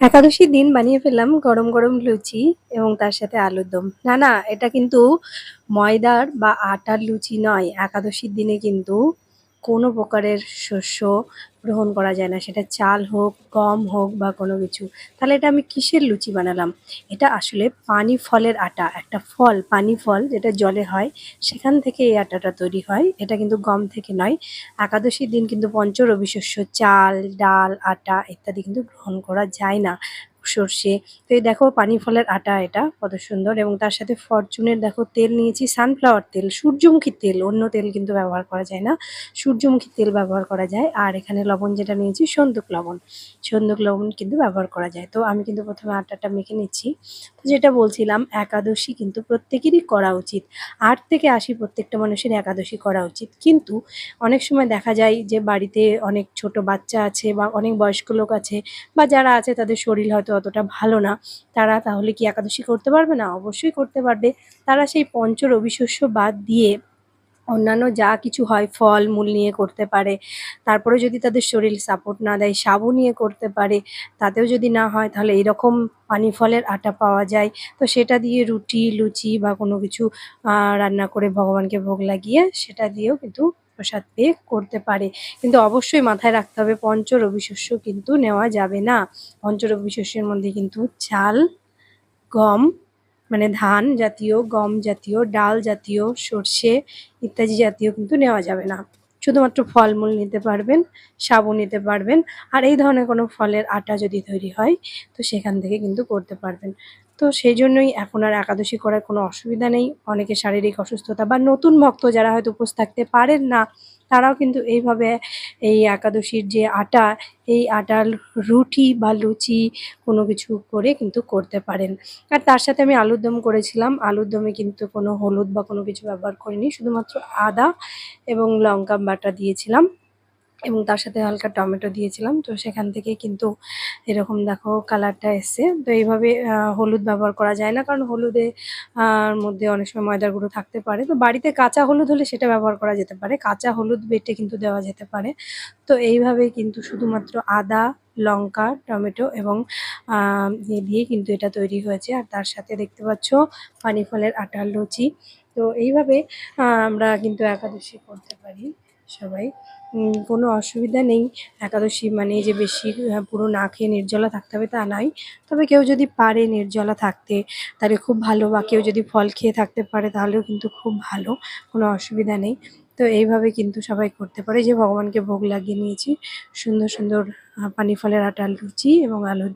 একাদশীর দিন বানিয়ে ফেললাম গরম গরম লুচি এবং তার সাথে আলুর দম। না না, এটা কিন্তু ময়দার বা আটার লুচি নয়। একাদশীর দিনে কিন্তু কোনো প্রকারের শস্য গ্রহণ করা যায় না, সেটা চাল হোক, গম হোক বা কোনো কিছু। তাহলে এটা আমি কিসের লুচি বানালাম? এটা আসলে পানি ফলের আটা, একটা ফল, পানি ফল যেটা জলে হয়, সেখান থেকে এই আটাটা তৈরি হয়। এটা কিন্তু গম থেকে নয়। একাদশীর দিন কিন্তু পঞ্চরবি শস্য, চাল, ডাল, আটা ইত্যাদি কিন্তু গ্রহণ করা যায় না। সর্ষে, তো এই দেখো পানি ফলের আটা, এটা কত সুন্দর। এবং তার সাথে ফরচুনের দেখো তেল নিয়েছি, সানফ্লাওয়ার তেল, সূর্যমুখী তেল, অন্য তেল কিন্তু ব্যবহার করা যায় না, সূর্যমুখী তেল ব্যবহার করা যায়। আর এখানে লবণ যেটা নিয়েছি, সন্দুক লবণ, সন্দুক লবণ কিন্তু ব্যবহার করা যায়। তো আমি কিন্তু প্রথমে আটাটা মেখে নিচ্ছি। তো যেটা বলছিলাম, একাদশী কিন্তু প্রত্যেকেরই করা উচিত। ৮ থেকে ৮০ প্রত্যেকটা মানুষের একাদশী করা উচিত। কিন্তু অনেক সময় দেখা যায় যে বাড়িতে অনেক ছোট বাচ্চা আছে বা অনেক বয়স্ক লোক আছে, বা যারা আছে তাদের শরীর হয়তো অতটা ভালো না, তারা তাহলে কি একাদশী করতে পারবে না? অবশ্যই করতে পারবে। তারা সেই পঞ্চ রবি শস্য বাদ দিয়ে অন্যান্য যা কিছু হয় ফল মূল নিয়ে করতে পারে। তারপরে যদি তাদের শরীর সাপোর্ট না দেয়, সাবু নিয়ে করতে পারে। তাতেও যদি না হয়, তাহলে এইরকম পানি ফলের আটা পাওয়া যায়, তো সেটা দিয়ে রুটি, লুচি বা কোনো কিছু রান্না করে ভগবানকে ভোগ লাগিয়ে সেটা দিয়েও কিন্তু প্রসাদ পেয়ে করতে পারে। কিন্তু অবশ্যই মাথায় রাখতে হবে, পঞ্চ রবি শস্য কিন্তু নেওয়া যাবে না। পঞ্চ রবি শস্যের মধ্যে কিন্তু চাল, গম মানে ধান জাতীয়, গম জাতীয়, ডাল জাতীয়, সর্ষে ইত্যাদি জাতীয় কিন্তু নেওয়া যাবে না। শুধুমাত্র ফলমূল নিতে পারবেন, সাবু নিতে পারবেন। আর এই ধরনের কোনো ফলের আটা যদি তৈরি হয়, তো সেখান থেকে কিন্তু করতে পারবেন। তো সেই জন্যই এখন আর একাদশী করার কোনো অসুবিধা নেই। অনেকের শারীরিক অসুস্থতা বা নতুন ভক্ত যারা হয়তো উপোস থাকতে পারেন না, তারাও কিন্তু এইভাবে এই একাদশীর যে আটা, এই আটার রুটি বা লুচি কোনো কিছু করে কিন্তু করতে পারেন। আর তার সাথে আমি আলুর দম করেছিলাম। আলুর দমে কিন্তু কোনো হলুদ বা কোনো কিছু ব্যবহার করিনি। শুধুমাত্র আদা এবং লঙ্কা বাটা দিয়েছিলাম এবং তার সাথে হালকা টমেটো দিয়েছিলাম। তো সেখান থেকে কিন্তু এরকম দেখো কালারটা এসছে। তো এইভাবে হলুদ ব্যবহার করা যায় না, কারণ হলুদে মধ্যে অনেক সময় ময়দার গুঁড়ো থাকতে পারে। তো বাড়িতে কাঁচা হলুদ হলে সেটা ব্যবহার করা যেতে পারে। কাঁচা হলুদ বেটে কিন্তু দেওয়া যেতে পারে। তো এইভাবেই কিন্তু শুধুমাত্র আদা, লঙ্কা, টমেটো এবং দিয়ে কিন্তু এটা তৈরি হয়েছে। আর তার সাথে দেখতে পাচ্ছ পানি ফলের আটার লুচি। তো এইভাবে আমরা কিন্তু একাদশী করতে পারি সবাই। কোনো অসুবিধা নেই। একাদশী মানে যে বেশি পুরো না খেয়ে নির্জলা থাকতে হবে তা নয়। তবে কেউ যদি পারে নির্জলা থাকতে, তাহলে খুব ভালো, বা কেউ যদি ফল খেয়ে থাকতে পারে তাহলেও কিন্তু খুব ভালো, কোনো অসুবিধা নেই। তো এইভাবে কিন্তু সবাই করতে পারে। যে ভগবানকে ভোগ লাগিয়ে নিয়েছি সুন্দর সুন্দর পানি ফলের আটার লুচি এবং আলুর